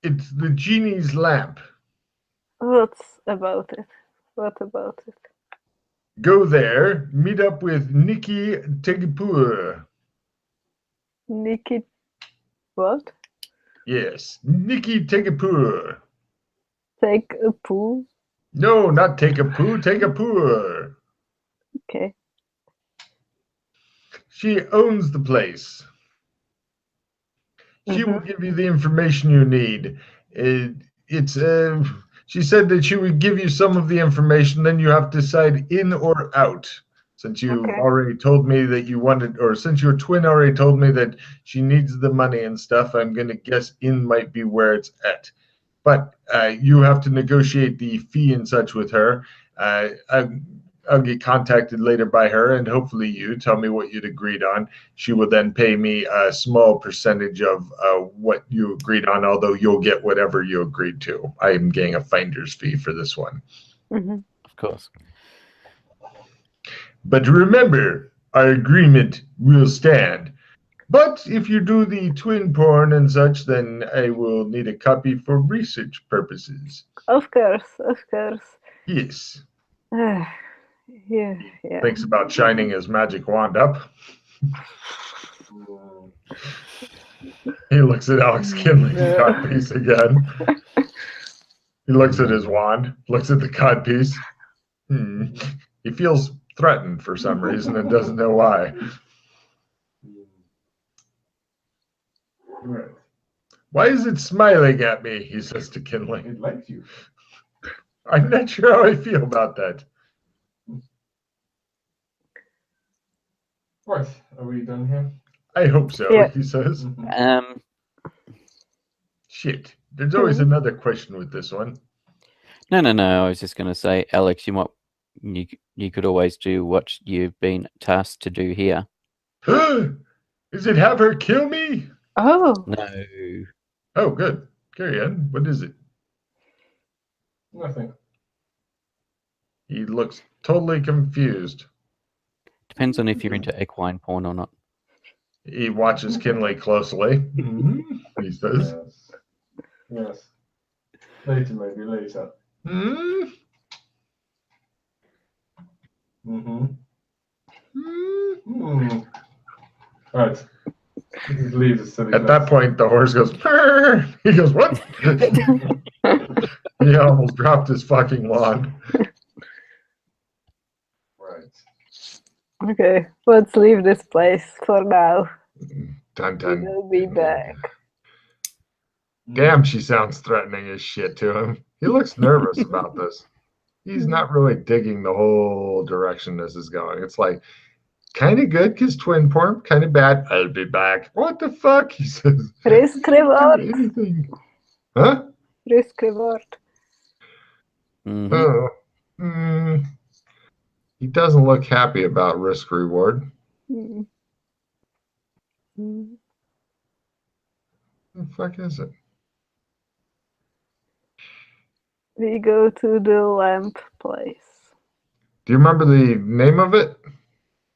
It's the genie's lamp. What's about it? What about it? Go there, meet up with Nikki Tegapur. Nikki, what? Yes, Nikki Tegapur. Take a poo? No, not take a poo, take a poo. Okay. She owns the place. She will Mm-hmm. give you the information you need. It's she said that she would give you some of the information, then you have to decide in or out. Since you've Okay. already told me that you wanted, or since your twin already told me that she needs the money and stuff, I'm going to guess in might be where it's at. But you have to negotiate the fee and such with her. I'll get contacted later by her, and hopefully you tell me what you'd agreed on. She will then pay me a small percentage of what you agreed on, although you'll get whatever you agreed to. I am getting a finder's fee for this one. Mm-hmm. Of course. But remember, our agreement will stand. But if you do the twin porn and such, then I will need a copy for research purposes. Of course, of course. Yes. Yeah, He yeah. thinks about shining his magic wand up. He looks at Alex Kinley's codpiece again. He looks at his wand, looks at the codpiece. He feels threatened for some reason and doesn't know why. Right. Why is it smiling at me? He says to Kinley. It likes you. I'm not sure how I feel about that. Right, are we done here? I hope so, Yeah. he says. Shit. There's always another question with this one. No. I was just going to say, Alex, you could always do what you've been tasked to do here. Is it have her kill me? Oh. No. Oh, good. Carry on. What is it? Nothing. He looks totally confused. Depends on if you're into equine porn or not. He watches Kinley closely. He says. Yes. Later, maybe later. Right. Just leave the silly At that point, the horse goes, "Purr." He goes, what? He almost dropped his fucking wand. Right. Okay, let's leave this place for now. Dun, dun. We'll be back. Damn, she sounds threatening as shit to him. He looks nervous about this. He's not really digging the whole direction this is going. It's like, kind of good because twin porn, kind of bad. I'll be back. What the fuck? He says. Risk reward. Anything. Huh? Risk reward. He doesn't look happy about risk reward. Mm. What the fuck is it? We go to the lamp place. Do you remember the name of it?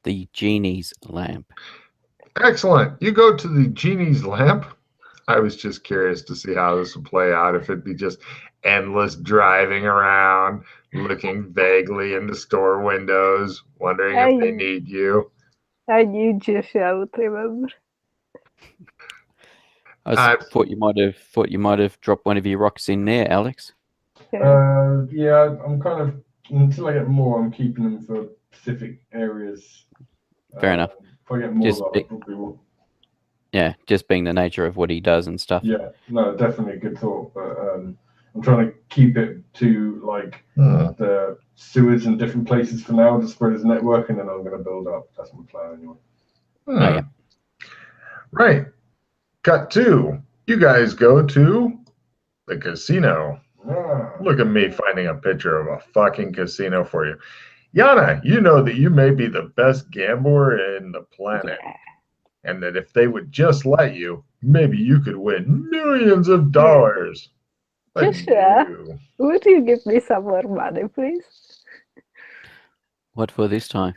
The genie's lamp. Excellent. You go to the genie's lamp. I was just curious to see how this would play out, if it'd be just endless driving around, looking vaguely into store windows, wondering if they need you. I knew just out, remember? I thought you might have dropped one of your rocks in there, Alex. Yeah, I'm kind of, until I get more, I'm keeping them for specific areas. Fair enough. If I get more, I probably will. Yeah, just being the nature of what he does and stuff. Yeah, no, definitely a good thought. But I'm trying to keep it to like the sewers in different places for now to spread his network, and then I'm going to build up. That's my plan anyway. Yeah. Right. Cut 2. You guys go to the casino. Look at me finding a picture of a fucking casino for you. Yana, you know that you may be the best gambler in the planet. Yeah. And that if they would just let you, maybe you could win millions of dollars. Joshua, would you give me some more money, please? What for this time?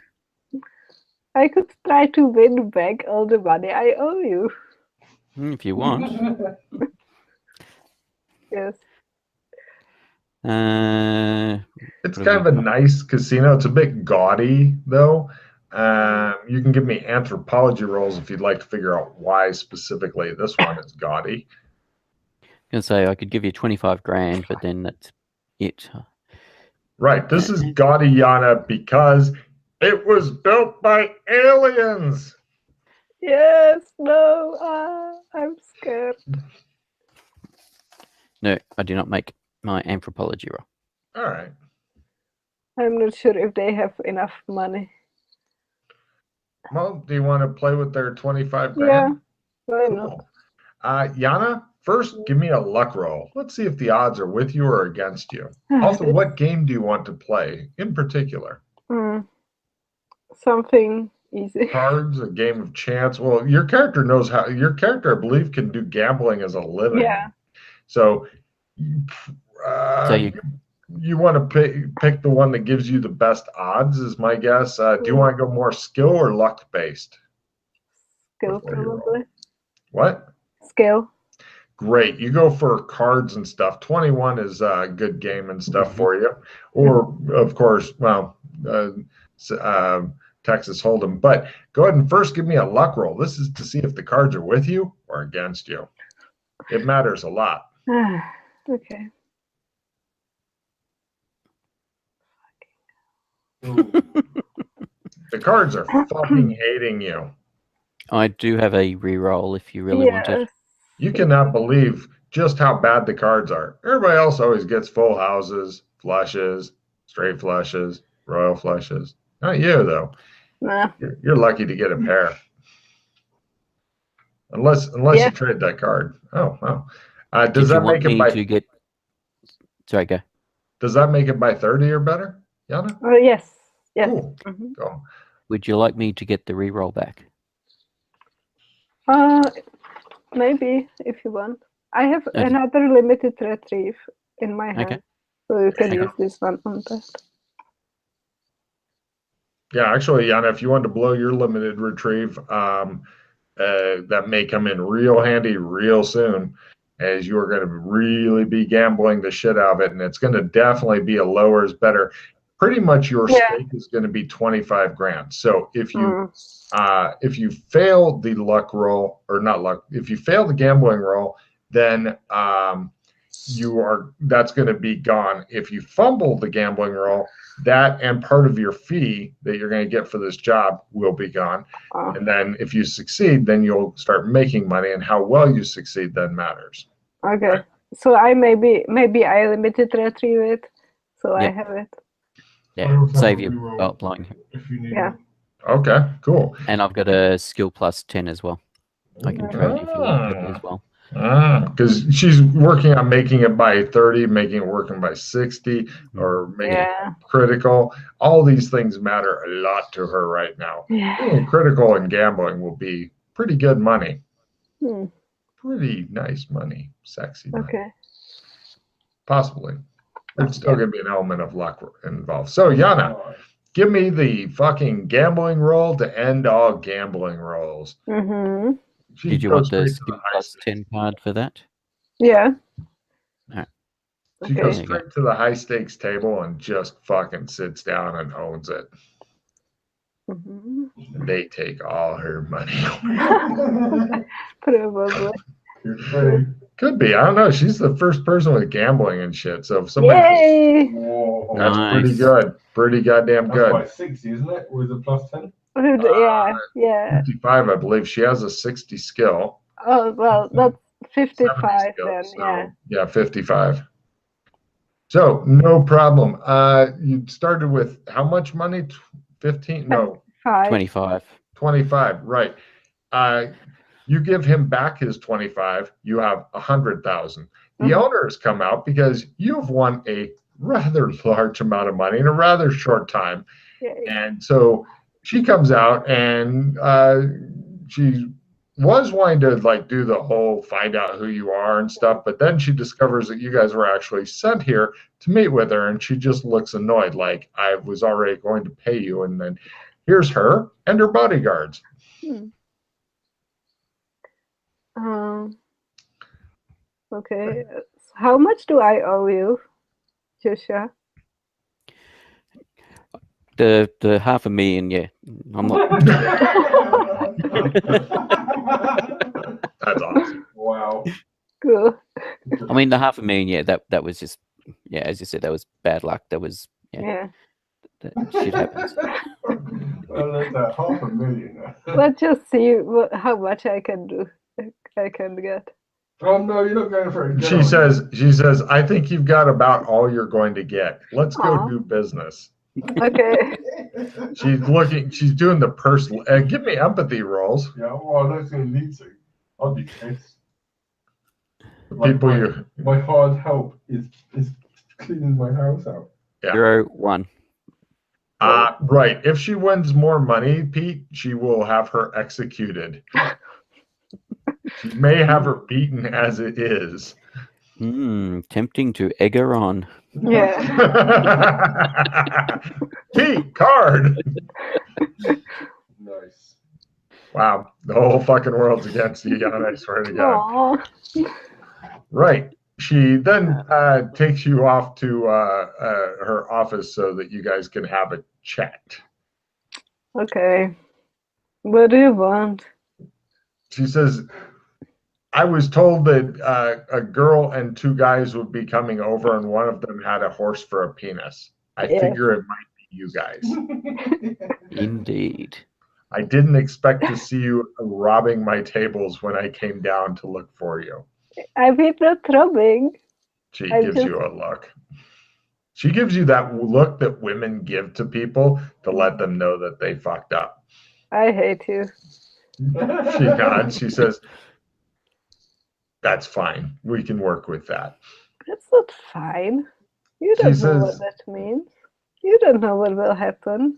I could try to win back all the money I owe you. If you want. Yes. It's kind of a nice casino. It's a bit gaudy, though. You can give me anthropology rolls if you'd like to figure out why specifically this one is gaudy. I was going to say I could give you 25 grand, but then that's it. Right. This is gaudy, Yana, because it was built by aliens. Yes. No. I'm scared. No, I do not make my anthropology roll. All right. I'm not sure if they have enough money. Well, do you want to play with their 25 grand? Yeah. Why not? Cool. Yana, first give me a luck roll. Let's see if the odds are with you or against you. Also, what game do you want to play in particular? Something easy. Cards, a game of chance. Well, your character knows how. Your character, I believe, can do gambling as a living. Yeah. So, So you want to pick the one that gives you the best odds, is my guess. Do you want to go more skill or luck based? Skill, probably. What? Skill. Great. You go for cards and stuff. 21 is a good game and stuff for you. Or, of course, well, Texas Hold'em. But go ahead and first give me a luck roll. This is to see if the cards are with you or against you. It matters a lot. Okay. The cards are fucking hating you. I do have a reroll if you really want it. You cannot believe just how bad the cards are. Everybody else always gets full houses, flushes, straight flushes, royal flushes. Not you, though. Nah. You're lucky to get a pair. Unless you trade that card. Oh, wow. Does that make it by... Sorry, go. Does that make it by 30 or better, Yana? Yes. Yes. Cool. Go. Would you like me to get the reroll back? Maybe, if you want. I have another limited retrieve in my hand. So you can use this one on that. Yeah, actually, Yana, if you want to blow your limited retrieve, that may come in real handy real soon, as you're going to really be gambling the shit out of it, and it's going to definitely be a lower is better. Pretty much your stake is going to be 25 grand. So if you fail the luck roll, or not luck, if you fail the gambling roll, then that's going to be gone. If you fumble the gambling roll, that and part of your fee that you're going to get for this job will be gone. And then if you succeed, then you'll start making money, and how well you succeed then matters. Okay. Right? So I maybe I limited retrieve it, so I have it. Yeah, save your outline. If you need it. Okay, cool. And I've got a skill plus 10 as well. I can trade if you want it as well. Because she's working on making it by 30, making it working by 60, or making it critical. All these things matter a lot to her right now. Being critical in gambling will be pretty good money. Pretty nice money. Sexy money. Okay. Possibly. There's still going to be an element of luck involved. So, Yana, give me the fucking gambling roll to end all gambling rolls. Did you want the skill plus 10 card for that? Yeah. All right. She goes straight to the high stakes table and just fucking sits down and owns it. They take all her money. Probably. Could be. I don't know. She's the first person with gambling and shit. So if somebody, that's pretty good. Pretty goddamn good. That's by 60, isn't it? With a plus 10. Yeah. 55, I believe. She has a 60 skill. Oh well, that's 55 then. So, yeah, 55. So no problem. You started with how much money? 15? No. 25. 25. Right. You give him back his 25, you have 100,000. The owners come out because you've won a rather large amount of money in a rather short time. And so she comes out and she was wanting to like do the whole find out who you are and stuff, but then she discovers that you guys were actually sent here to meet with her, and she just looks annoyed, like I was already going to pay you, and then here's her and her bodyguards. Okay, How much do I owe you, Joshua? The $500,000, yeah. I'm not. That's awesome. Wow. Cool. I mean, the $500,000, yeah. That was just, yeah. As you said, that was bad luck. That was, yeah. That shit happens. Well, that's $500,000. Let's just see how much I can do. I can get. Oh no, you're not going for it. She says, I think you've got about all you're going to get. Let's go do business. Okay. She's doing the personal. Give me empathy rolls. Yeah, well, I don't think I need to. I'll be pissed. People my hard help is cleaning my house out. Yeah. 0-1. Right. If she wins more money, Pete, she will have her executed. She may have her beaten as it is. Tempting to egg her on. Yeah. Pete, card. Nice. Wow. The whole fucking world's against you, Jan, I swear to God. Aww. Right. She then takes you off to her office so that you guys can have a chat. Okay. What do you want? She says, I was told that a girl and two guys would be coming over, and one of them had a horse for a penis. I figure it might be you guys. Indeed. I didn't expect to see you robbing my tables when I came down to look for you. I'm not robbing. She gives you a look. She gives you that look that women give to people to let them know that they fucked up. I hate you. She nods. She says, that's fine. We can work with that. That's not fine. You don't know what that means. You don't know what will happen.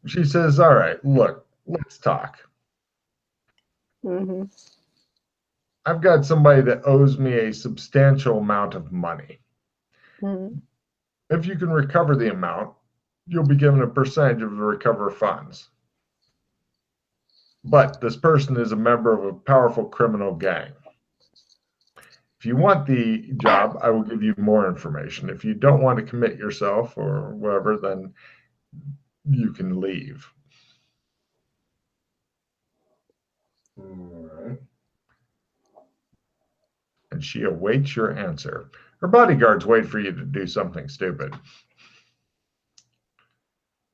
She says, all right, look, let's talk. Mm-hmm. I've got somebody that owes me a substantial amount of money. Mm-hmm. If you can recover the amount, you'll be given a percentage of the recovered funds. But this person is a member of a powerful criminal gang. If you want the job, I will give you more information. If you don't want to commit yourself or whatever, then you can leave. All right. And she awaits your answer. Her bodyguards wait for you to do something stupid.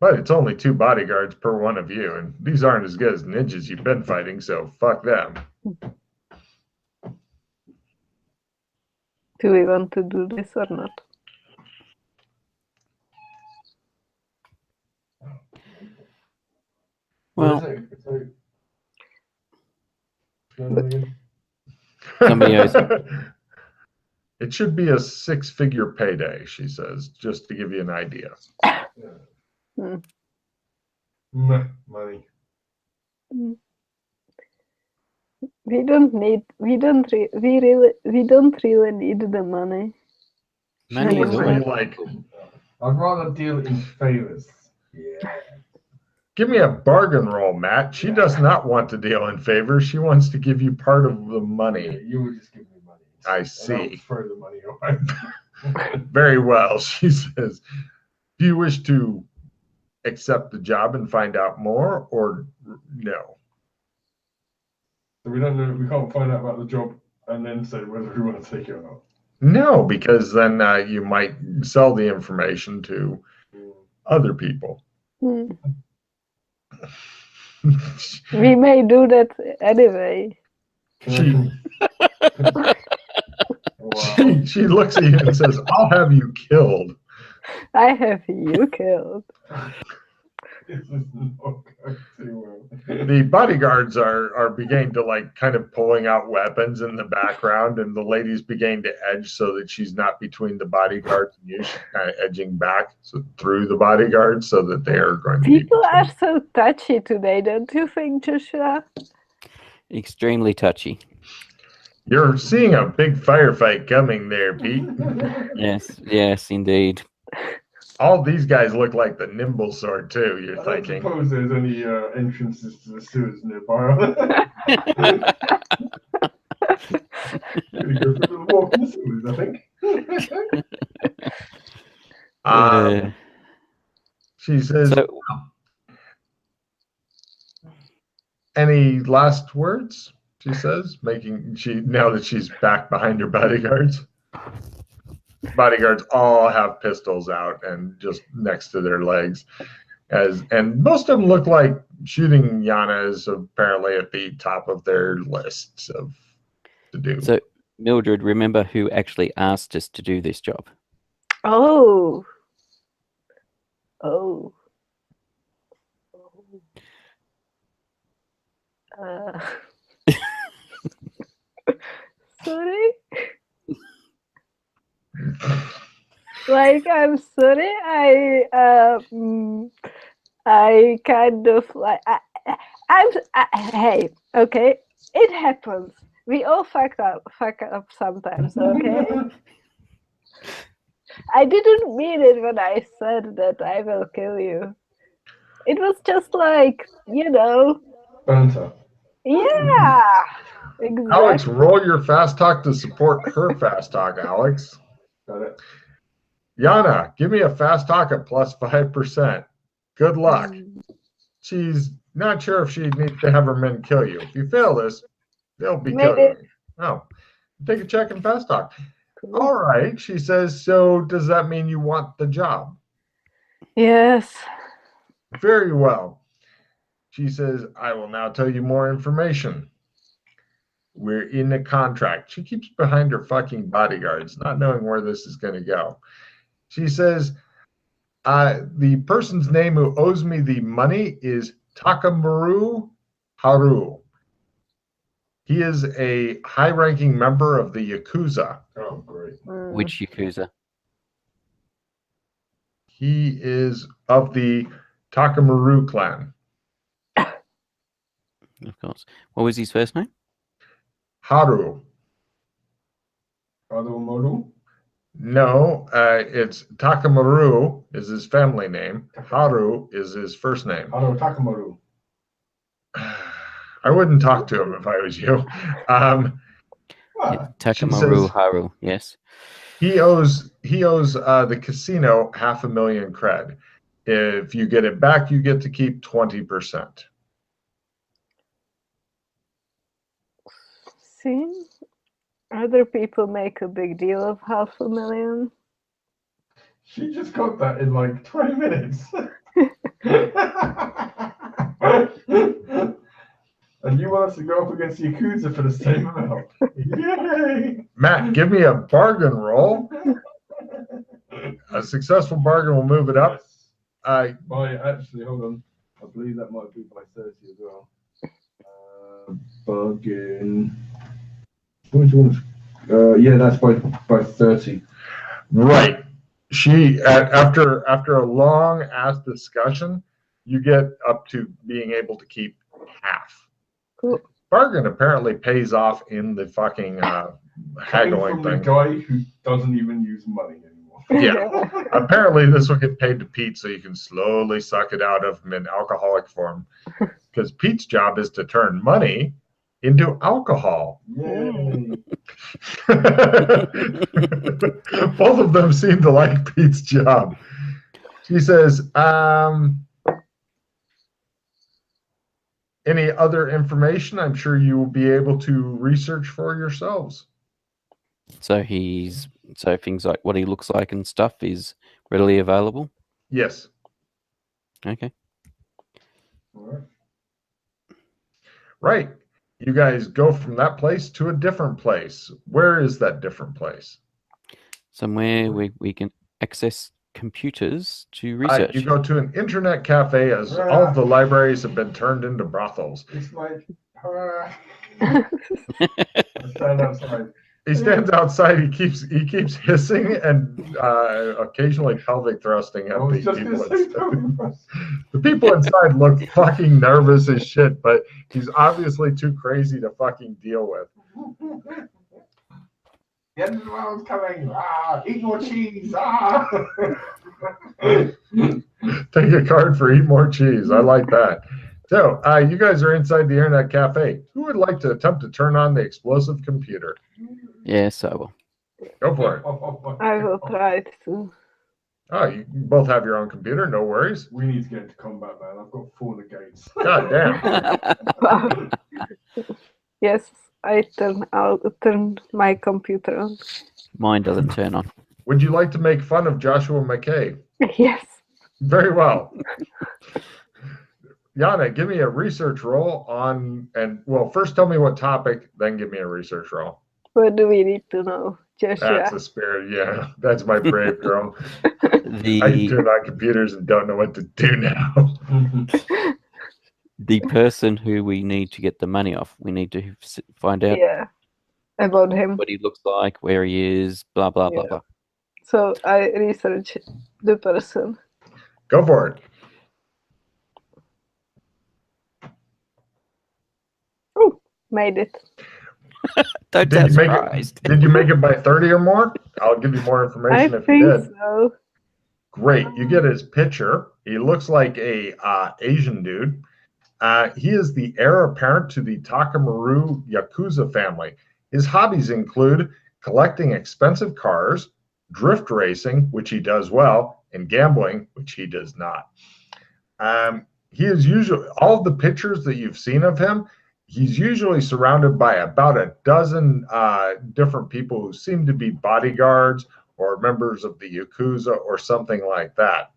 But it's only 2 bodyguards per one of you, and these aren't as good as ninjas you've been fighting, so fuck them. Do we want to do this or not? Well, somebody else. It should be a 6-figure payday, she says, just to give you an idea. Money. We don't really need the money. Money is Really, always I'd rather deal in favors. Yeah. Give me a bargain roll, Matt. She does not want to deal in favors. She wants to give you part of the money. You would just give me money. I see. Throw the money away. Very well, she says. Do you wish to accept the job and find out more, or no? So we don't know. We can't find out about the job and then say whether we want to take it or not. No, because then you might sell the information to other people. We may do that anyway. She looks at you and says, I'll have you killed. I have you killed. This is not going too well. The bodyguards are beginning to like kind of pulling out weapons in the background, and the lady's beginning to edge so that she's not between the bodyguards and you. She's kind of edging back through the bodyguards so that they are going to People are so touchy today, don't you think, Joshua? extremely touchy. You're seeing a big firefight coming there, Pete. Yes, indeed. All these guys look like the nimble sword too, you're thinking. I don't suppose there's any entrances to the sewers nearby. Go through the walking the sewers, I think. She says, So, any last words? She says, now that she's back behind her bodyguards. Bodyguards all have pistols out and just next to their legs. And most of them look like shooting Yana is apparently at the top of their lists of to do. So, Mildred, remember who actually asked us to do this job? Oh. Sorry. Like, I'm sorry. I kind of like. Hey, okay. It happens. We all fuck up sometimes. Okay. I didn't mean it when I said that I will kill you. It was just like, Banter. Yeah. Exactly. Alex, roll your fast talk to support her fast talk, Alex. Got it. Yana, give me a fast talk at plus 5%. Good luck. She's not sure if she needs to have her men kill you. If you fail this, they'll be killing you. Oh, take a check in fast talk. Cool. All right, she says, so does that mean you want the job? Yes. Very well. She says, I will now tell you more information. We're in a contract. She keeps behind her fucking bodyguards, not knowing where this is going to go. She says, the person's name who owes me the money is Takamaru Haru. He is a high-ranking member of the Yakuza. Oh, great. Which Yakuza? He is of the Takamaru clan. Of course. What was his first name? Haru. Moru? No, it's Takamaru is his family name. Haru is his first name. Haru Takamaru. I wouldn't talk to him if I was you. Takamaru Haru, yes. He owes the casino $500,000 cred. If you get it back, you get to keep 20%. See? Other people make a big deal of $500,000. She just got that in like 20 minutes. And you want us to go up against Yakuza for the same amount. Yay! Matt, give me a bargain roll. A successful bargain will move it up. Actually, hold on. I believe that might be by 30 as well. Bargain. Which one? Yeah, that's by 30. Right. She after a long ass discussion, you get up to being able to keep half. Cool. Bargain apparently pays off in the fucking haggling from thing. The guy who doesn't even use money anymore. Yeah. Apparently this will get paid to Pete so you can slowly suck it out of him in alcoholic form. Because Pete's job is to turn money into alcohol. Yay. Both of them seem to like Pete's job. She says, any other information I'm sure you will be able to research for yourselves. So things like what he looks like and stuff is readily available? Yes. Okay. All Right. You guys go from that place to a different place. Where is that different place? Somewhere we can access computers to research. You go to an internet cafe as all of the libraries have been turned into brothels. It's like, stand outside. He stands outside. He keeps hissing and occasionally pelvic thrusting at the people inside. The people inside look fucking nervous as shit, but he's obviously too crazy to fucking deal with. The end of the world's coming. Eat more cheese. Take a card for eat more cheese. I like that. So, you guys are inside the internet cafe. Who would like to attempt to turn on the explosive computer? Yes, I will. Go for it. I will try to. Oh, you both have your own computer, no worries. We need to get into combat, man. I've got 4 negates. God damn. Yes, I turn my computer on. Mine doesn't turn on. Would you like to make fun of Joshua McKay? Yes. Very well. Yana, give me a research roll on, and well, first tell me what topic, then give me a research roll. What do we need to know, Joshua? That's the spirit, yeah. That's my brave girl. I turn on computers and don't know what to do now. The person who we need to get the money off, we need to find out about him, what he looks like, where he is, blah, blah, blah, blah. So I research the person. Go for it. Oh, made it. Don't Did be you make surprised. Did you make it by 30 or more? I'll give you more information if you did. So. Great. You get his picture. He looks like a Asian dude. He is the heir apparent to the Takamaru Yakuza family. His hobbies include collecting expensive cars, drift racing, which he does well, and gambling, which he does not. He is usually, all of the pictures that you've seen of him, he's usually surrounded by about a dozen different people who seem to be bodyguards or members of the Yakuza or something like that.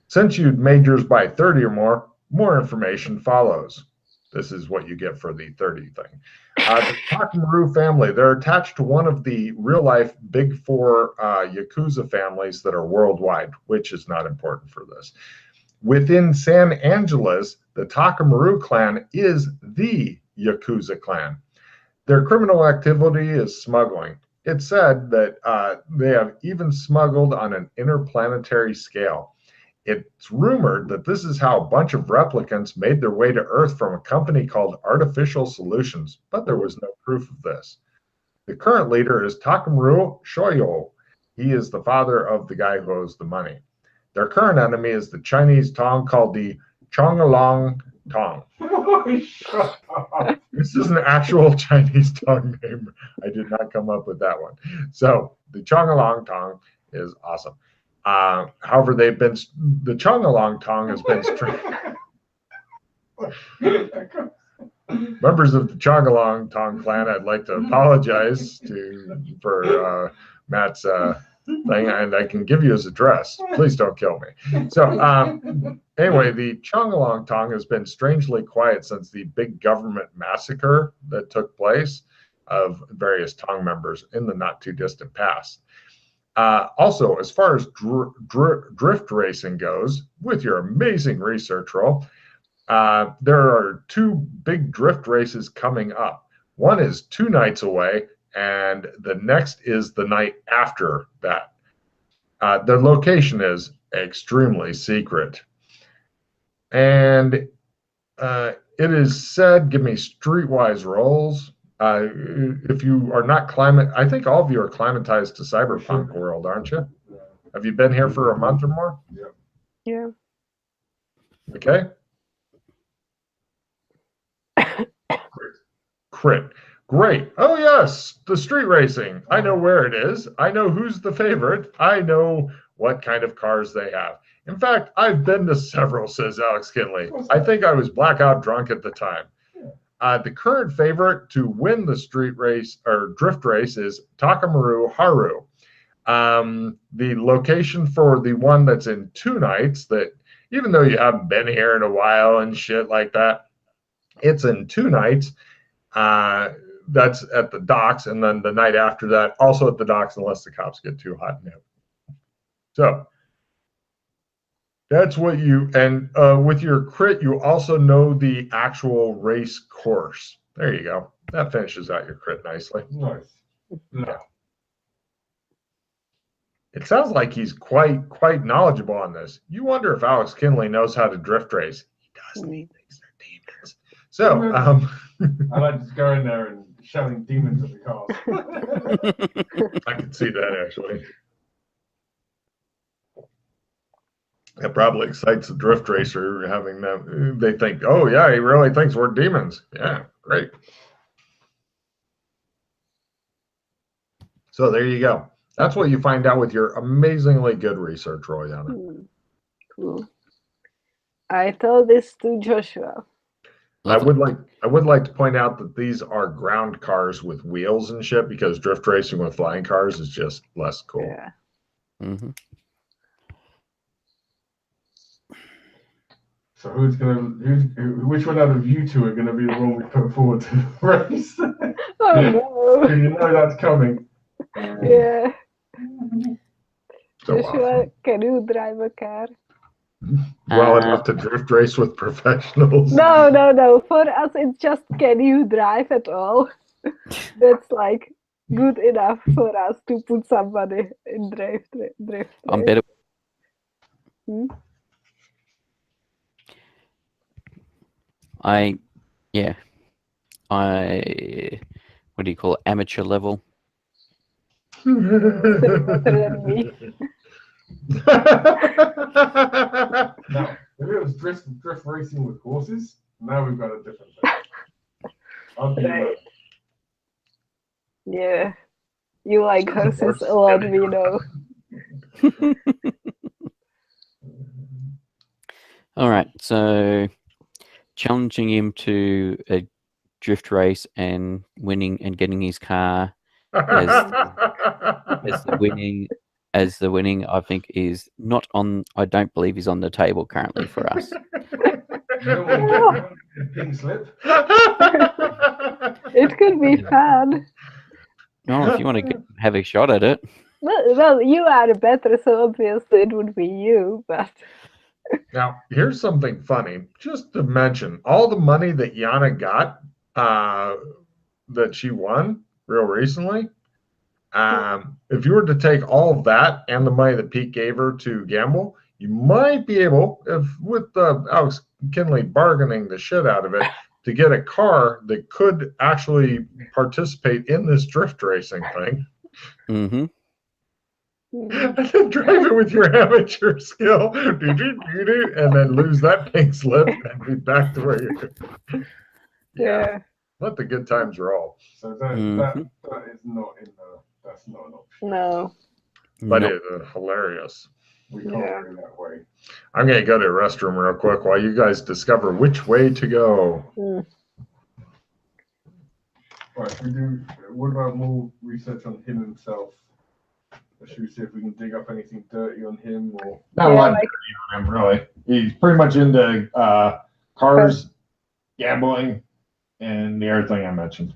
Since you'd made yours by 30 or more information follows. This is what you get for the 30 thing. The Takamaru family, they're attached to one of the real-life Big Four Yakuza families that are worldwide, which is not important for this. Within San Angeles, the Takamaru clan is the Yakuza clan. Their criminal activity is smuggling. It's said that they have even smuggled on an interplanetary scale. It's rumored that this is how a bunch of replicants made their way to Earth from a company called Artificial Solutions, but there was no proof of this. The current leader is Takamaru Shoyo. He is the father of the guy who owes the money. Their current enemy is the Chinese Tong called the Chongalong Tong. This is an actual Chinese Tong name. I did not come up with that one. So the Chongalong Tong is awesome. However, the Chongalong Tong has been members of the Chongalong Tong clan. I'd like to apologize for Matt's thing, and I can give you his address. Please don't kill me. So anyway, the Chongalong Tong has been strangely quiet since the big government massacre that took place of various Tong members in the not too distant past. Also, as far as drift racing goes, with your amazing research roll, there are 2 big drift races coming up. One is 2 nights away, and the next is the night after that. The location is extremely secret. And it is said, give me streetwise rolls. If you are not I think all of you are climatized to cyberpunk world, aren't you? Have you been here for a month or more? Yeah. Okay. Crit. Great. Oh, yes. The street racing. I know where it is. I know who's the favorite. I know what kind of cars they have. In fact, I've been to several, says Alex Kinley. I think I was blackout drunk at the time. The current favorite to win the street race or drift race is Takamaru Haru. The location for the one that's in 2 nights, that even though you haven't been here in a while and shit like that, it's in 2 nights. That's at the docks, and then the night after that, also at the docks, unless the cops get too hot and heavy. So that's what you, and with your crit, you also know the actual race course. There you go. That finishes out your crit nicely. Nice. Yeah. It sounds like he's quite knowledgeable on this. You wonder if Alex Kinley knows how to drift race. He does. He thinks they're demons. So, I like just going there and shouting demons at the cars. I can see that actually. It probably excites the drift racer having them. They think, oh yeah, he really thinks we're demons. Yeah, great. So there you go. That's what you find out with your amazingly good research, Royana. Cool. I told this to Joshua. I would like to point out that these are ground cars with wheels and shit, because drift racing with flying cars is just less cool. Yeah. Mm-hmm. So which one out of you two are gonna be the one we put forward to the race? Oh no. You know that's coming. Yeah. So Joshua, can you drive a car? well enough to drift race with professionals. No. For us, it's just can you drive at all? That's like good enough for us to put somebody in drift. I'm race. better. Hmm? What do you call it? Amateur level. Still better than me. Now, if it was drift racing with horses, now we've got a different thing. I'll be Right. Yeah. You like horses a lot, we know. All right, so challenging him to a drift race and winning and getting his car as the winning, I think is not on. I don't believe is on the table currently for us. Pink slip. It could be fun. No, if you want to have a shot at it. Well, you are better, so obviously it would be you, but... Now, here's something funny. Just to mention, all the money that Yana got, that she won real recently, if you were to take all of that and the money that Pete gave her to gamble, you might be able, if with Alex Kinley bargaining the shit out of it, to get a car that could actually participate in this drift racing thing. Mm-hmm. And then drive it with your amateur skill, and then lose that pink slip and be back to where you're. Yeah. Let the good times roll. So that is not in the. That's not an option. No. But Nope. it's hilarious. We can't go that way. I'm going to go to the restroom real quick while you guys discover which way to go. Right, we do. What about more research on him himself? Should we see if we can dig up anything dirty on him, or Not a lot dirty on him, really. He's pretty much into cars, gambling, and the other thing I mentioned.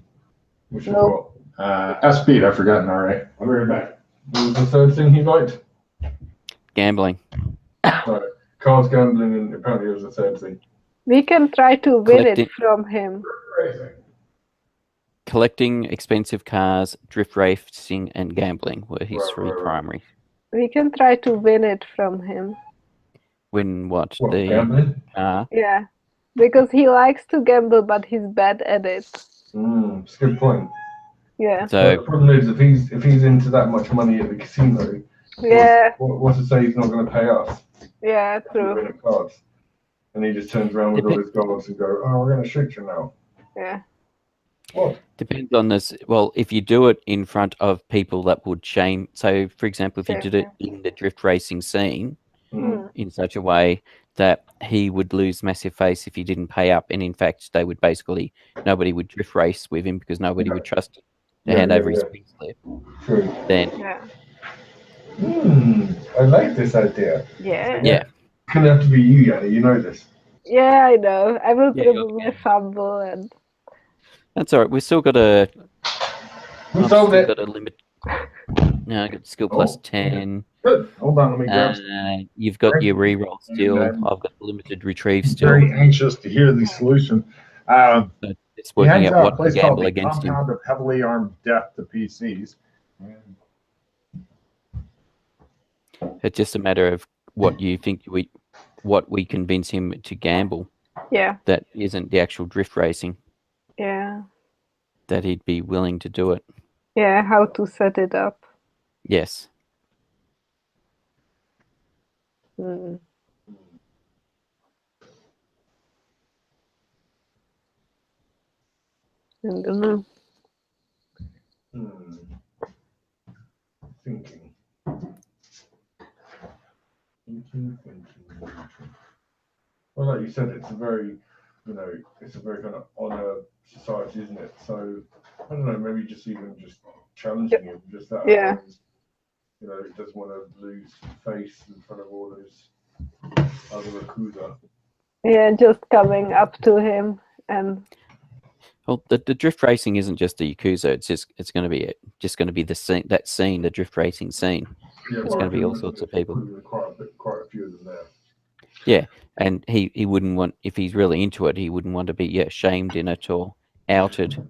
Which is what? Speed, I've forgotten already. I'll be right back. What was the third thing he liked? Gambling. Right. Cars, gambling, and apparently it was the third thing. We can try to win it from him. Collecting expensive cars, drift racing, and gambling were his three primary. We can try to win it from him. Win what? Gambling? Yeah. Because he likes to gamble, but he's bad at it. That's a good point. Yeah. So the problem is, if he's into that much money at the casino, what's to say he's not going to pay us? Yeah, true. Cards, and he just turns around with all his goals and go, "Oh, we're going to shoot you now." Yeah. What? Depends on this. Well, if you do it in front of people that would shame. So, for example, if you did it in the drift racing scene in such a way that he would lose massive face if he didn't pay up, and in fact, they would basically nobody would drift race with him because nobody would trust him to hand over his pink slip. True. Then. I like this idea. Yeah. Gonna have to be you, Yanni. You know this. Yeah, I know. I will probably fumble and. That's all right. We've still got a. We solved it. Got a limit. No, I got skill plus 10. Good. Hold on, let me grab. You've got your reroll still. I've got limited retrieve still. Very anxious to hear the solution. It's working out what to gamble against him. Compound of heavily armed death to PCs. It's just a matter of what you think what we convince him to gamble. Yeah. That isn't the actual drift racing. Yeah. That he'd be willing to do it. Yeah, how to set it up. Yes. I don't know. Well, like you said, it's a very, it's a very kind of honor society, isn't it? So I don't know, maybe just challenging him, just that. Yeah. He doesn't want to lose face in front of all those other Yakuza. Yeah, just coming up to him and. Well, the drift racing isn't just the Yakuza. It's going to be the scene, the drift racing scene. Yeah, it's going to be all sorts of people. Quite a few of them there. Yeah, and he wouldn't want, if he's really into it, he wouldn't want to be shamed in it or outed.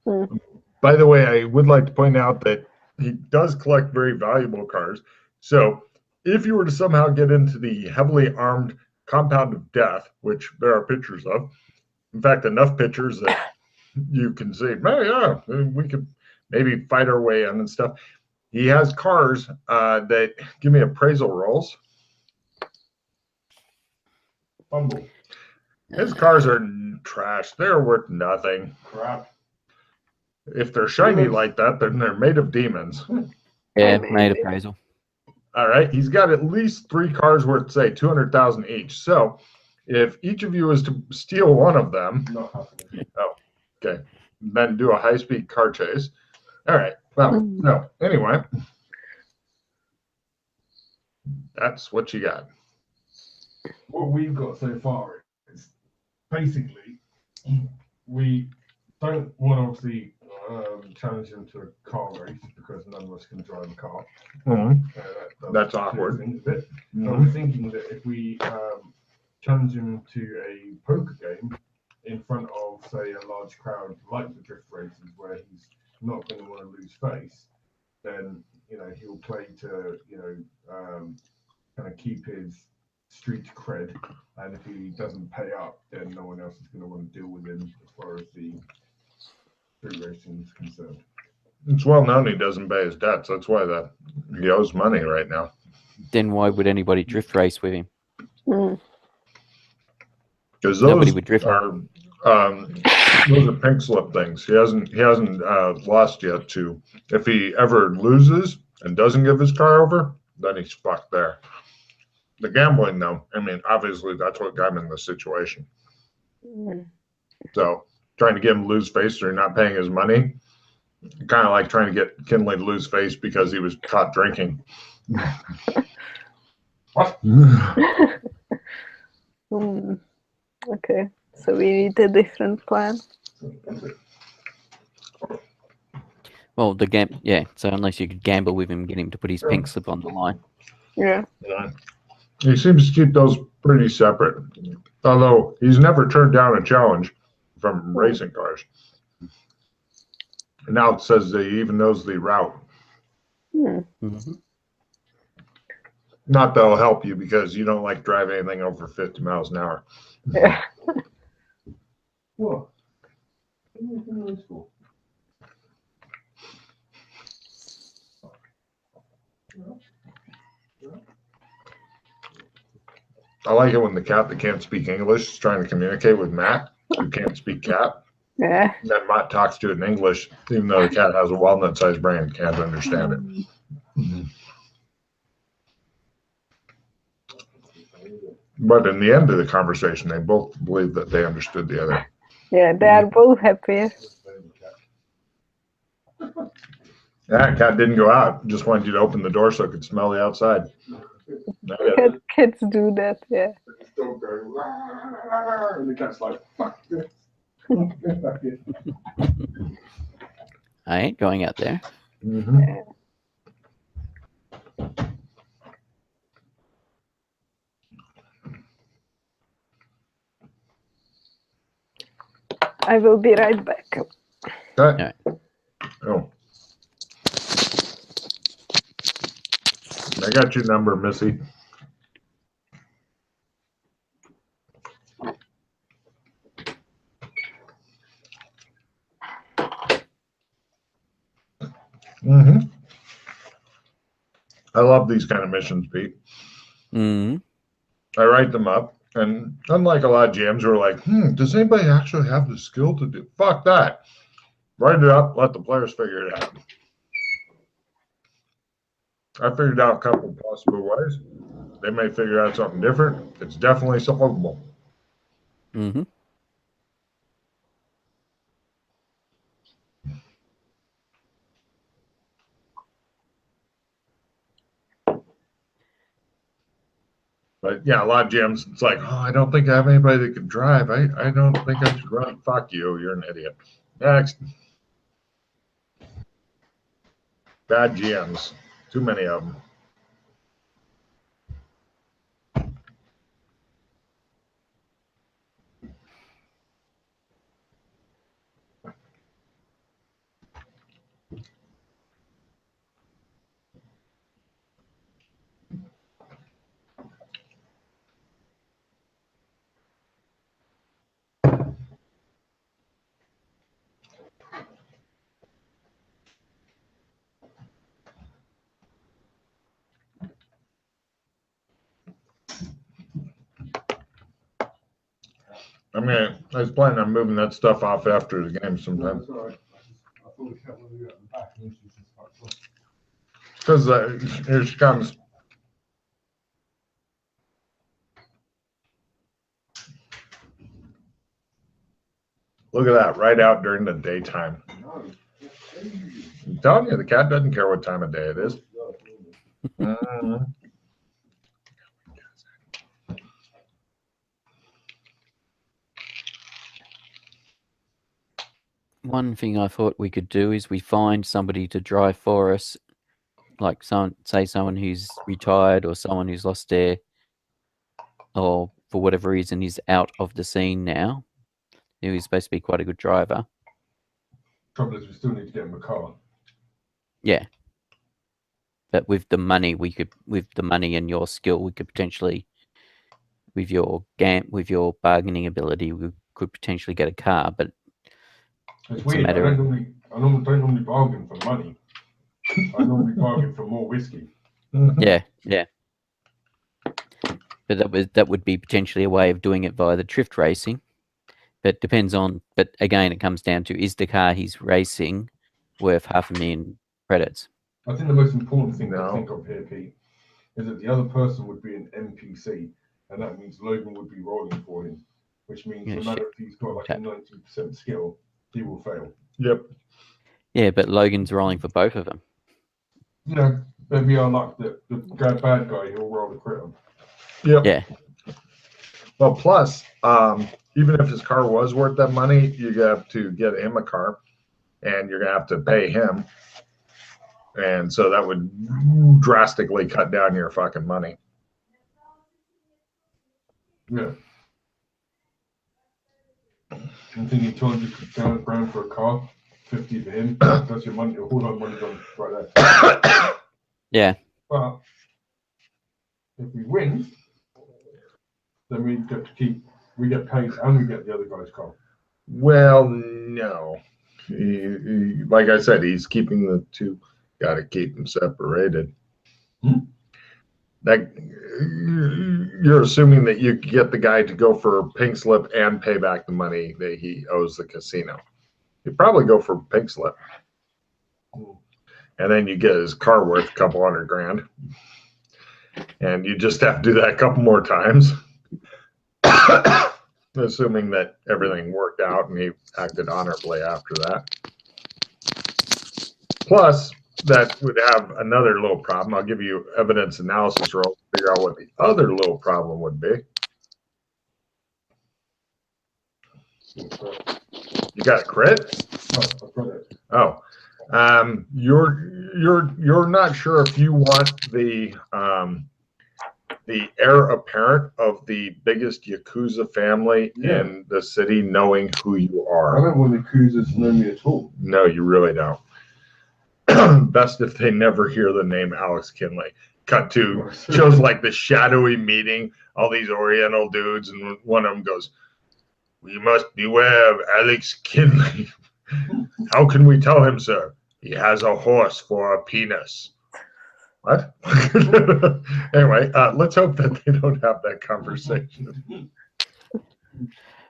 By the way, I would like to point out that he does collect very valuable cars. So if you were to somehow get into the heavily armed compound of death, which there are pictures of, in fact, enough pictures that you can say, yeah, we could maybe fight our way in and stuff. He has cars that give me appraisal rolls. Fumble. His cars are trash. They're worth nothing. Crap. If they're shiny like that, then they're made of demons. Yeah, made appraisal. All right. He's got at least 3 cars worth, say, 200,000 each. So if each of you is to steal one of them, okay, then do a high-speed car chase. All right. Well, no. Anyway, that's what you got. What we've got so far is basically we don't want to obviously challenge him to a car race because none of us can drive a car. That's awkward. Things a bit. But we're thinking that if we challenge him to a poker game in front of, say, a large crowd like the drift races where he's not going to want to lose face, then he'll play to kind of keep his street cred, and if he doesn't pay up, then no one else is going to want to deal with him as far as the street racing is concerned. It's well known he doesn't pay his debts. That's why he owes money right now. Then why would anybody drift race with him? Because those would drift. Those are pink slip things. He hasn't lost yet. To if he ever loses and doesn't give his car over, then he's fucked there. The gambling, though, I mean, obviously that's what got him in this situation. So trying to get him to lose face through not paying his money, kind of like trying to get Kinley to lose face because he was caught drinking. What? Okay, so we need a different plan. Well, so unless you could gamble with him, get him to put his pink slip on the line. Yeah. He seems to keep those pretty separate, although he's never turned down a challenge from racing cars. And now it says that he even knows the route. Not that will help you because you don't like drive anything over 50 miles an hour. Yeah. What? I like it when the cat that can't speak English is trying to communicate with Matt, who can't speak cat. Yeah. And then Matt talks to it in English, even though the cat has a walnut-sized brain and can't understand it. But in the end of the conversation, they both believe that they understood the other. Yeah, they are both happy. That cat didn't go out. Just wanted you to open the door so it could smell the outside. Kids do that, yeah. And the cat's like, fuck this. I ain't going out there. Yeah. I will be right back. Okay. Oh. I got your number, Missy. I love these kind of missions, Pete. I write them up, and unlike a lot of GMs who are like, does anybody actually have the skill to do? Fuck that. Write it up, let the players figure it out. I figured out a couple possible ways. They may figure out something different. It's definitely solvable. Mm-hmm. But yeah, a lot of gyms, it's like, oh, I don't think I have anybody that can drive. I don't think I should run. Fuck you. You're an idiot. Next. Bad GMs. Too many of them. I mean, I was planning on moving that stuff off after the game sometime. That's all right. I thought we kept one of you at the back and this is quite fun. Because here she comes. Look at that, right out during the daytime. I'm telling you, the cat doesn't care what time of day it is. Mhm. One thing I thought we could do is we find somebody to drive for us, like someone who's retired or someone who's lost their, or for whatever reason is out of the scene now, who is supposed to be quite a good driver. Trouble is, we still need to get him a car. Yeah. But with the money, with the money and your skill, we could potentially, with your bargaining ability, we could potentially get a car. But It's weird. I don't normally bargain for money. I normally bargain for more whiskey. Yeah. But that would be potentially a way of doing it via the drift racing. But depends on. But again, it comes down to, is the car he's racing worth 500,000 credits? I think the most important thing to think of here, Pete, is that the other person would be an NPC, and that means Logan would be rolling for him, which means no matter if he's got like a 90% skill, he will fail. Yep. Yeah, but Logan's rolling for both of them. Yeah, maybe our luck that the bad guy, he'll roll the crit on. Yep. Yeah. Well, plus, even if his car was worth that money, you have to get him a car, and you're gonna have to pay him, and so that would drastically cut down your fucking money. Yeah. I'm thinking 200 grand for a car, 50 for him. That's your money. All our money's on right there. Yeah. But if we win, then we get to keep. We get paid and we get the other guy's car. Well, no. Like I said, he's keeping the two. Got to keep them separated. That you're assuming that you get the guy to go for pink slip and pay back the money that he owes the casino. You'd probably go for pink slip, and then you get his car worth a couple $100 grand, and you just have to do that a couple more times. Assuming that everything worked out and he acted honorably after that. Plus, that would have another little problem. I'll give you evidence analysis roll to figure out what the other little problem would be. You got a crit? Oh, I've got it. Oh, you're not sure if you want the heir apparent of the biggest Yakuza family in the city knowing who you are. I don't want the Yakuzas to know me at all. No, you really don't. Best if they never hear the name Alex Kinley. Cut to shows like the shadowy meeting, all these Oriental dudes, and one of them goes, "We must beware of Alex Kinley. How can we tell him, sir? He has a horse for a penis." What? Anyway, let's hope that they don't have that conversation.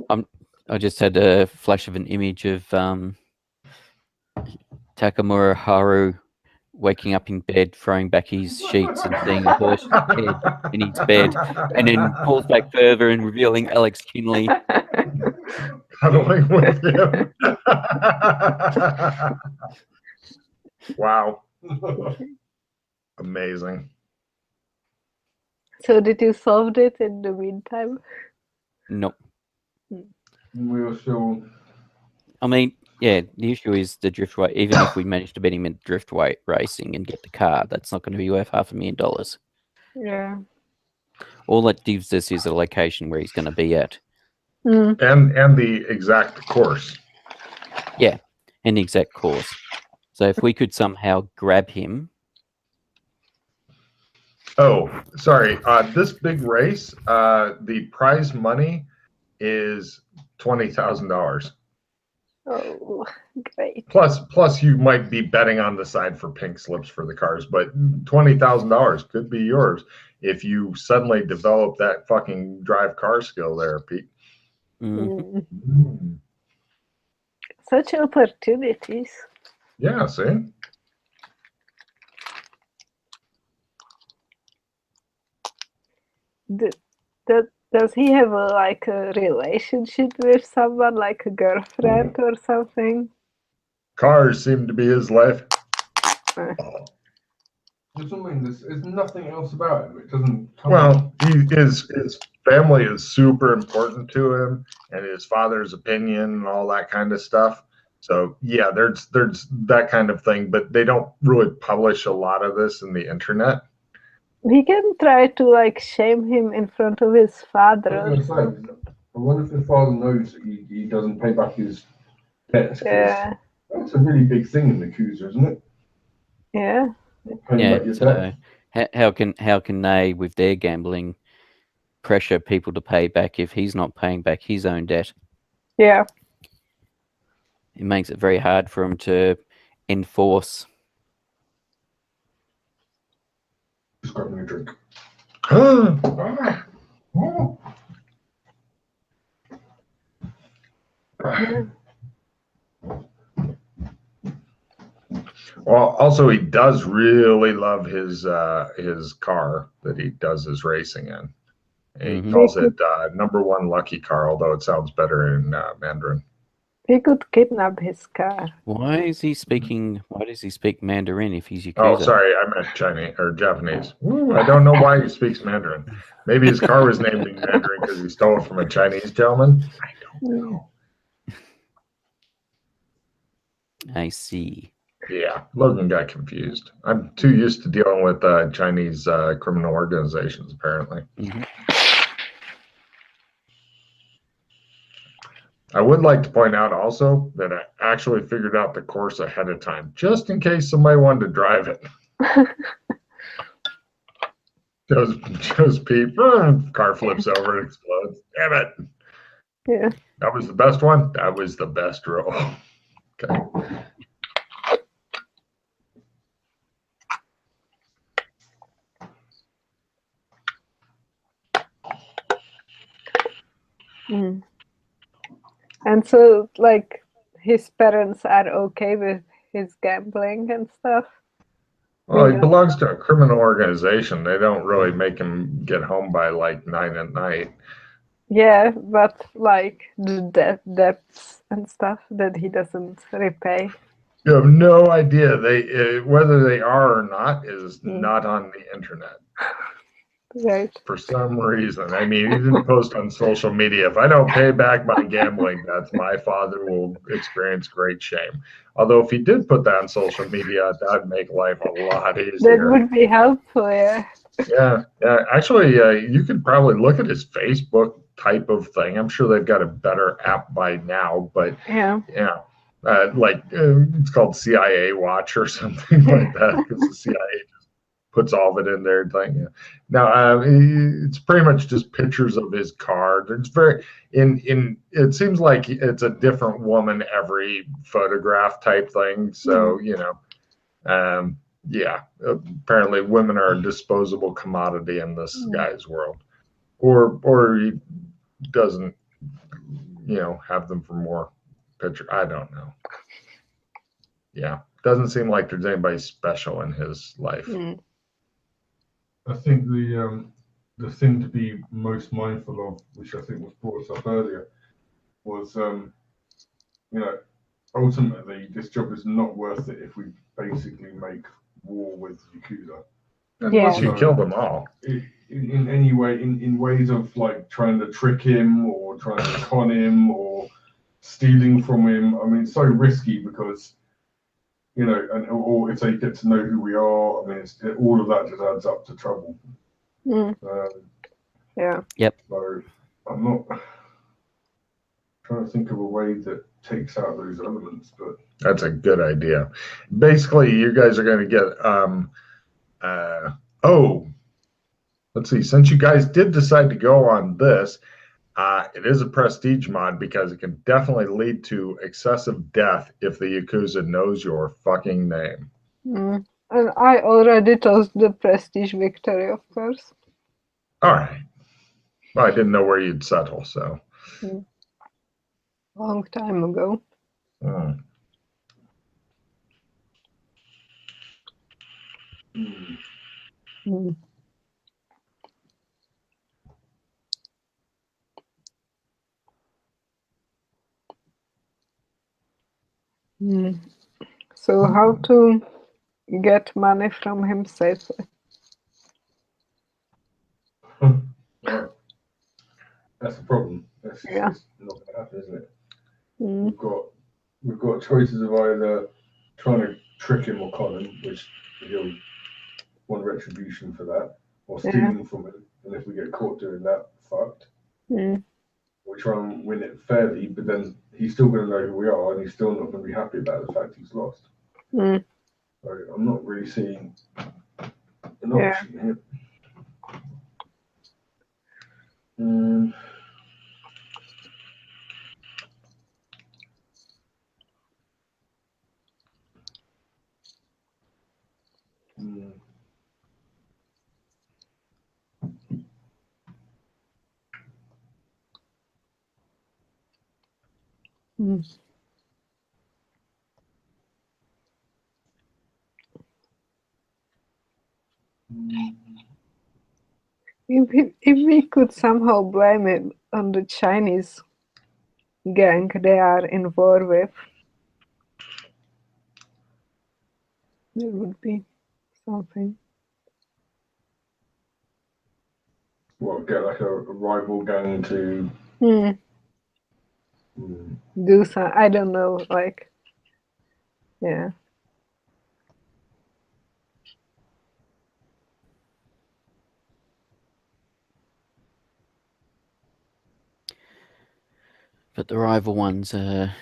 I just had a flash of an image of Takamura Haru waking up in bed, throwing back his sheets and seeing a horse's head in his bed, and then pulls back further and revealing Alex Kinley. Cuddling with him. Wow. Amazing. So did you solve it in the meantime? Nope. We were still. I mean, yeah, the issue is the drift weight. Even if we manage to bet him in drift weight racing and get the car, that's not going to be worth $500,000. Yeah. All that gives us is a location where he's going to be at. Mm. And the exact course. Yeah, and the exact course. So if we could somehow grab him. Oh, sorry. This big race, the prize money is $20,000. Oh, great. Plus, you might be betting on the side for pink slips for the cars, but $20,000 could be yours if you suddenly develop that fucking drive car skill there, Pete. Mm. Mm. Such opportunities. Yeah, see? Does he have like a relationship with someone, like a girlfriend or something? Cars seem to be his life. There's something. There's nothing else about him. It doesn't. Come Well, his family is super important to him, and his father's opinion and all that kind of stuff. So yeah, there's that kind of thing, but they don't really publish a lot of this in the internet. We can try to like shame him in front of his father. I was going to say, I wonder if the father knows that he doesn't pay back his debts. 'Cause Yeah. that's a really big thing in the Yakuza, isn't it? Yeah. Paying back your So debt. how can they, with their gambling, pressure people to pay back if he's not paying back his own debt? Yeah. It makes it very hard for him to enforce. Just grabbing a drink. Well, also he does really love his car that he does his racing in. He calls it #1 lucky car, although it sounds better in Mandarin. He could kidnap his car. Why does he speak Mandarin if he's Yakuza? Oh, sorry, I meant Chinese or Japanese. Ooh, I don't know why he speaks Mandarin. Maybe his car was named in Mandarin because he stole it from a Chinese gentleman. I don't know. I see. Yeah, Logan got confused. I'm too used to dealing with Chinese criminal organizations, apparently. Mm-hmm. I would like to point out also that I actually figured out the course ahead of time, just in case somebody wanted to drive it. Shows Pete, car flips over and explodes. Damn it. Yeah. That was the best one. That was the best roll. Okay. Mm. And so, like, his parents are okay with his gambling and stuff? Well, he belongs to a criminal organization. They don't really make him get home by like 9 at night. Yeah, but like the debts and stuff that he doesn't repay. You have no idea whether they are or not is not on the internet. Right. For some reason. I mean, he didn't post on social media. If I don't pay back my gambling debts, my father will experience great shame. Although if he did put that on social media, that would make life a lot easier. That would be helpful, yeah. Yeah. Actually, you could probably look at his Facebook type of thing. I'm sure they've got a better app by now, but yeah. It's called CIA Watch or something like that, because the CIA just puts all of it in their thing. Now, it's pretty much just pictures of his car. It's very it seems like it's a different woman every photograph type thing. So apparently women are a disposable commodity in this guy's world, or he doesn't have them for more picture. I don't know. Yeah, doesn't seem like there's anybody special in his life. I think the thing to be most mindful of, which I think was brought up earlier, was ultimately this job is not worth it if we basically make war with Yakuza. Unless you kill them all. In any way, in ways of like trying to trick him or trying to con him or stealing from him. I mean, it's so risky because, or if they get to know who we are, I mean, all of that just adds up to trouble. Yeah. Yep. So I'm not trying to think of a way that takes out those elements, but that's a good idea. Basically, you guys are going to get let's see. Since you guys did decide to go on this, it is a prestige mod because it can definitely lead to excessive death if the Yakuza knows your fucking name. And I already tossed the prestige victory, of course. All right. Well, I didn't know where you'd settle, so. Long time ago. So how to get money from him safely? that's the problem. That's just not going to happen, isn't it? We've got choices of either trying to trick him or con him, which he'll want retribution for that, or stealing from him, and if we get caught doing that, fucked. We try and win it fairly, but then he's still going to know who we are, and he's still not going to be happy about the fact he's lost. So I'm not really seeing an option here. If we could somehow blame it on the Chinese gang they are in war with, there would be something. What, get like a rival gang to do some, I don't know, like, yeah. But the rival ones are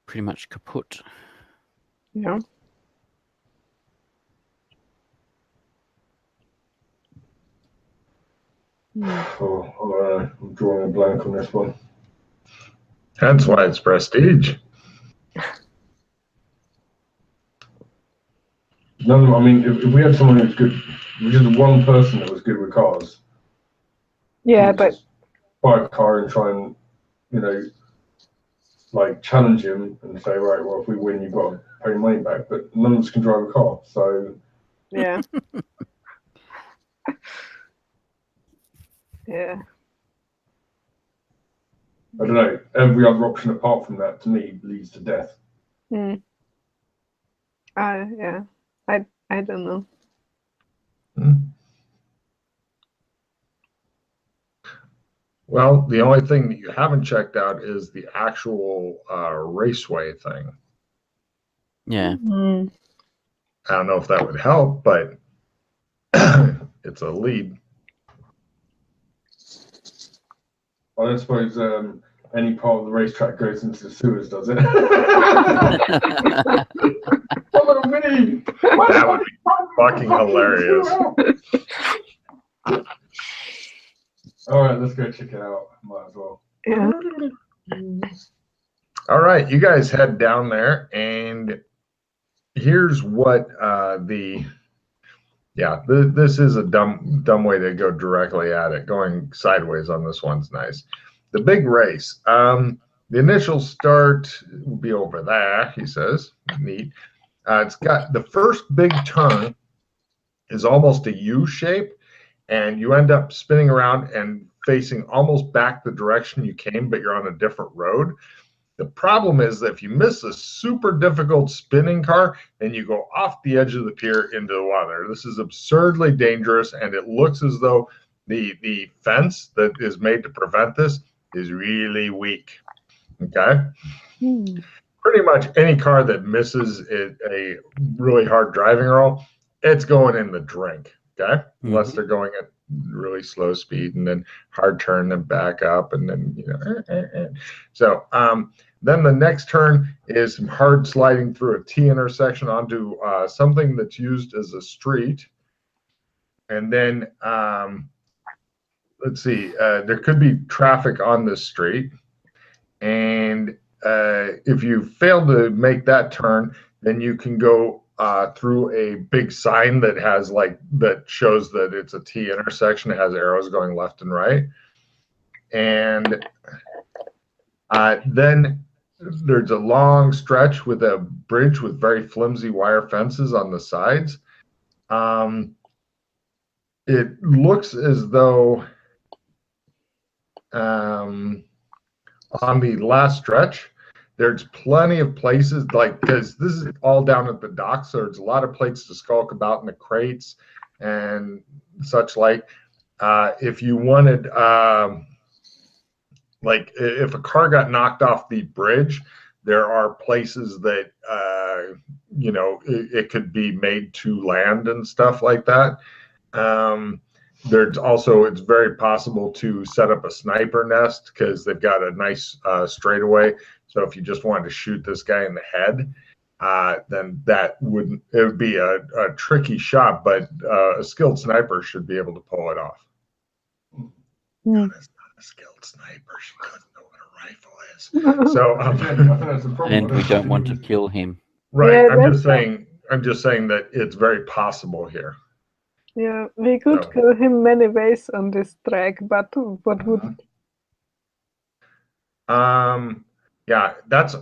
pretty much kaput. Yeah. I'm drawing a blank on this one. That's why it's prestige. No, I mean, if we had someone who's good, we just one person that was good with cars. Yeah, but buy a car and try and, like challenge him and say, right, well, if we win, you've got to pay your money back. But none of us can drive a car, so yeah. Yeah. I don't know. Every other option apart from that, to me, leads to death. Yeah. I don't know. Well, the only thing that you haven't checked out is the actual raceway thing. Yeah. I don't know if that would help, but it's a lead. I don't suppose any part of the racetrack goes into the sewers, does it? Follow me! That would be fucking hilarious. All right, let's go check it out. Might as well. Yeah. All right, you guys head down there, and here's what this is a dumb way to go directly at it. Going sideways on this one's nice. The big race. The initial start will be over there, he says. Neat. It's got the first big turn is almost a U shape, and you end up spinning around and facing almost back the direction you came, but you're on a different road. The problem is that if you miss a super difficult spinning car, then you go off the edge of the pier into the water. This is absurdly dangerous, and it looks as though the fence that is made to prevent this is really weak. Okay? Pretty much any car that misses a really hard driving roll, it's going in the drink. Okay? Unless they're going at really slow speed and then hard turn and back up and then So then the next turn is some hard sliding through a T intersection onto something that's used as a street, and then let's see, there could be traffic on this street, and if you fail to make that turn, then you can go through a big sign that has that shows that it's a T intersection. It has arrows going left and right. And then there's a long stretch with a bridge with very flimsy wire fences on the sides. It looks as though on the last stretch, there's plenty of places, because this is all down at the dock, so there's a lot of places to skulk about in the crates and such like. If you wanted, if a car got knocked off the bridge, there are places that, it could be made to land and stuff like that. There's also, it's very possible to set up a sniper nest because they've got a nice straightaway. So if you just wanted to shoot this guy in the head, then it would be a tricky shot, but a skilled sniper should be able to pull it off. God, that's not a skilled sniper. She doesn't know what a rifle is. So, and we don't want to kill him. Right. Yeah, I'm just saying that it's very possible here. Yeah, we could kill him many ways on this track, but what would? Yeah, that's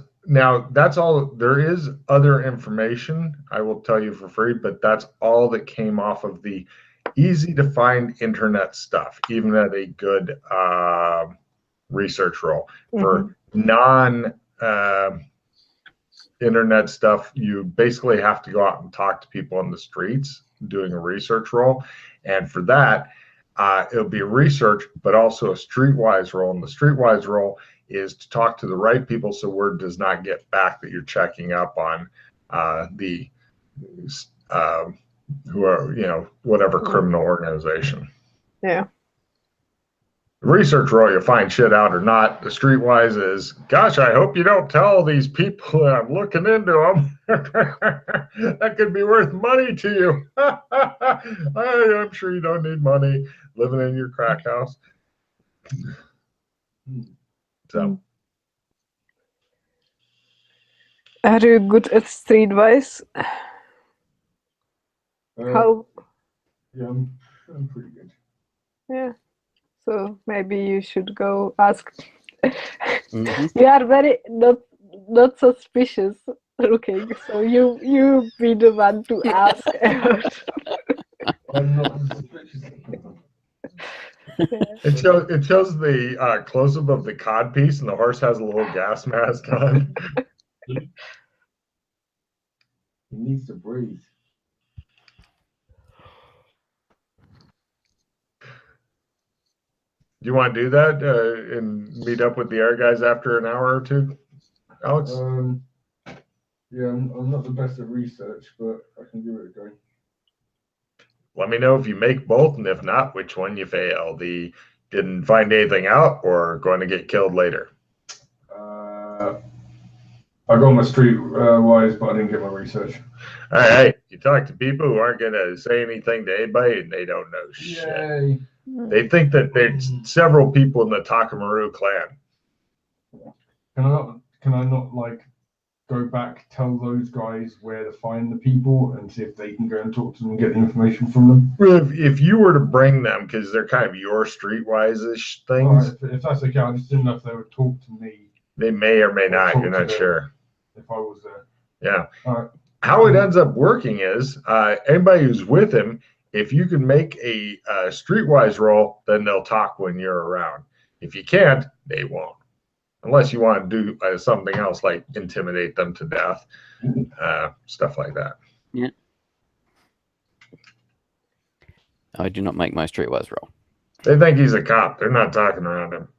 all. There is other information I will tell you for free, but that's all that came off of the easy to find internet stuff, even at a good research roll. For non internet stuff, you basically have to go out and talk to people on the streets doing a research roll, and for that it'll be a research but also a streetwise roll, and the streetwise roll is to talk to the right people so word does not get back that you're checking up on who are, whatever criminal organization. Yeah. The research roll, you'll find shit out or not. The streetwise is, gosh, I hope you don't tell these people that I'm looking into them. That could be worth money to you. I'm sure you don't need money living in your crack house. So. Are you good at streetwise? How? Yeah, I'm pretty good. Yeah. So maybe you should go ask. You are very not suspicious looking, so you be the one to ask. I'm not suspicious. It shows the close-up of the codpiece, and the horse has a little gas mask on. He needs to breathe. Do you want to do that and meet up with the air guys after an hour or two, Alex? Yeah, I'm not the best at research, but I can give it a go. Let me know if you make both, and if not, which one you fail. The didn't find anything out or going to get killed later. I got my street wise, but I didn't get my research. All right, you talk to people who aren't going to say anything to anybody, and they don't know shit. Yay. They think that there's several people in the Takamaru clan. Can I not like go back, tell those guys where to find the people, and see if they can go and talk to them and get the information from them? If you were to bring them, because they're kind of your streetwise-ish things. Right, if that's okay, I just didn't know if they would talk to me They may or may not. You're not them sure. if I was there. Yeah. All right. How it ends up working is anybody who's with him, if you can make a streetwise roll, then they'll talk when you're around. If you can't, they won't. Unless you want to do something else like intimidate them to death, stuff like that. Yeah. I do not make my streetwise roll. They think he's a cop. They're not talking around him.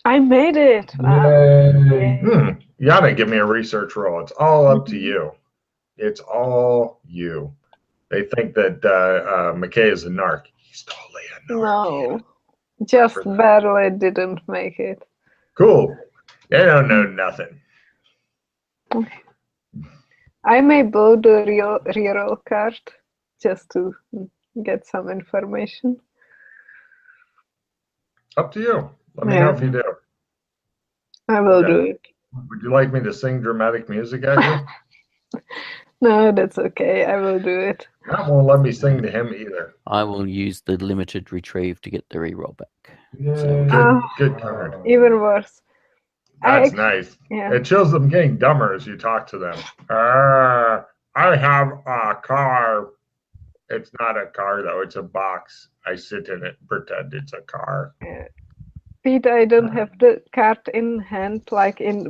I made it. Yay. Yana, give me a research roll. It's all up to you. It's all you. They think that McKay is a narc. He's totally a narc. No, just barely didn't make it. Cool. They don't know nothing. I may blow the reroll card just to get some information. Up to you. Let me know if you do. I will do it. Would you like me to sing dramatic music at you? No, that's okay. I will do it. That won't let me sing to him either. I will use the limited retrieve to get the reroll back. So, good card. Even worse. That's nice. Yeah. It shows them getting dumber as you talk to them. I have a car. It's not a car, though. It's a box. I sit in it and pretend it's a car. Yeah. Pete, I don't have the card in hand,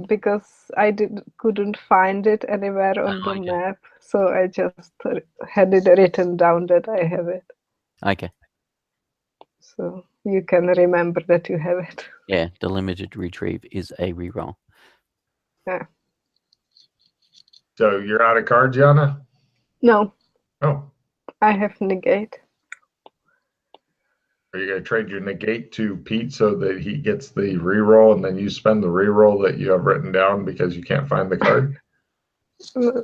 because I couldn't find it anywhere on the map, so I just had it written down that I have it. Okay. So you can remember that you have it. Yeah, the limited retrieve is a reroll. Yeah. So you're out of cards, Yana? No. Oh. I have negate. Are you going to trade your negate to Pete so that he gets the reroll and then you spend the reroll that you have written down because you can't find the card?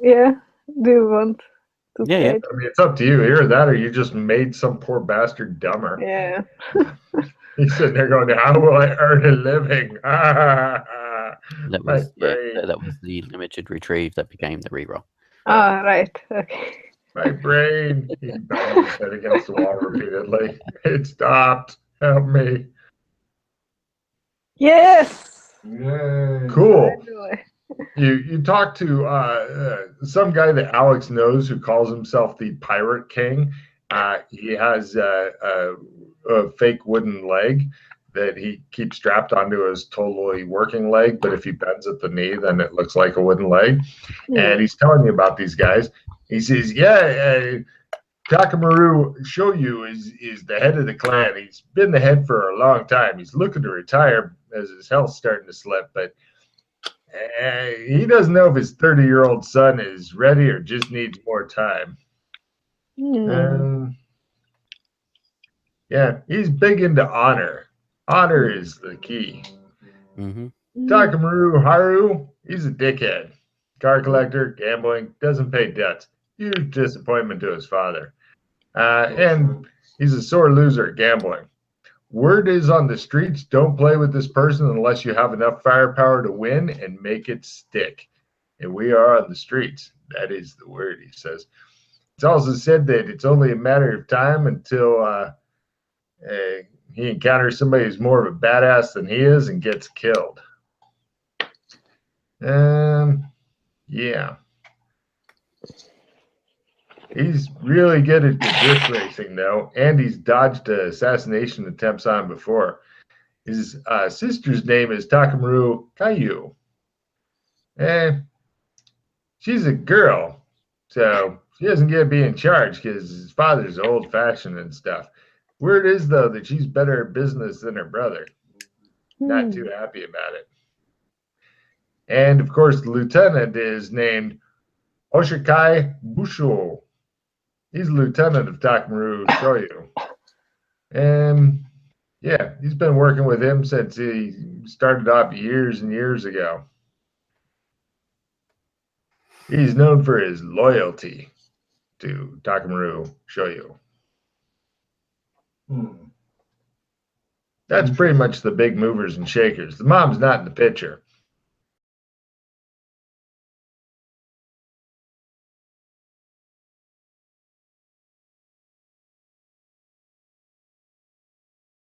Yeah. Do you want to Yeah. I mean, it's up to you. Either that or you just made some poor bastard dumber. Yeah. He's sitting there going, how will I earn a living? That was the limited retrieve that became the reroll. Oh, right. Okay. My brain. He banged his head against the wall repeatedly. It stopped. Help me. Yes. Yay. Cool. You talk to some guy that Alex knows who calls himself the Pirate King. He has a fake wooden leg that he keeps strapped onto his totally working leg, but if he bends at the knee, then it looks like a wooden leg. And he's telling you about these guys. He says, Takamaru Shoyu is the head of the clan. He's been the head for a long time. He's looking to retire as his health's starting to slip, but he doesn't know if his 30-year-old son is ready or just needs more time. Yeah, he's big into honor. Honor is the key. Takamaru Haru, he's a dickhead. Car collector, gambling, doesn't pay debts. Huge disappointment to his father. And he's a sore loser at gambling. Word is on the streets, don't play with this person unless you have enough firepower to win and make it stick. And we are on the streets. That is the word, he says. It's also said that it's only a matter of time until he encounters somebody who's more of a badass than he is and gets killed. Yeah. He's really good at the drift racing, though, and he's dodged assassination attempts on before. His sister's name is Takamaru Kayu. She's a girl, so she doesn't get to be in charge because his father's old-fashioned and stuff. Word is, though, that she's better at business than her brother. Not too happy about it. And, of course, the lieutenant is named Oshikai Busho. He's lieutenant of Takamaru Shoyu. And, yeah, he's been working with him since he started off years and years ago. He's known for his loyalty to Takamaru Shoyu. That's pretty much the big movers and shakers. The mom's not in the picture.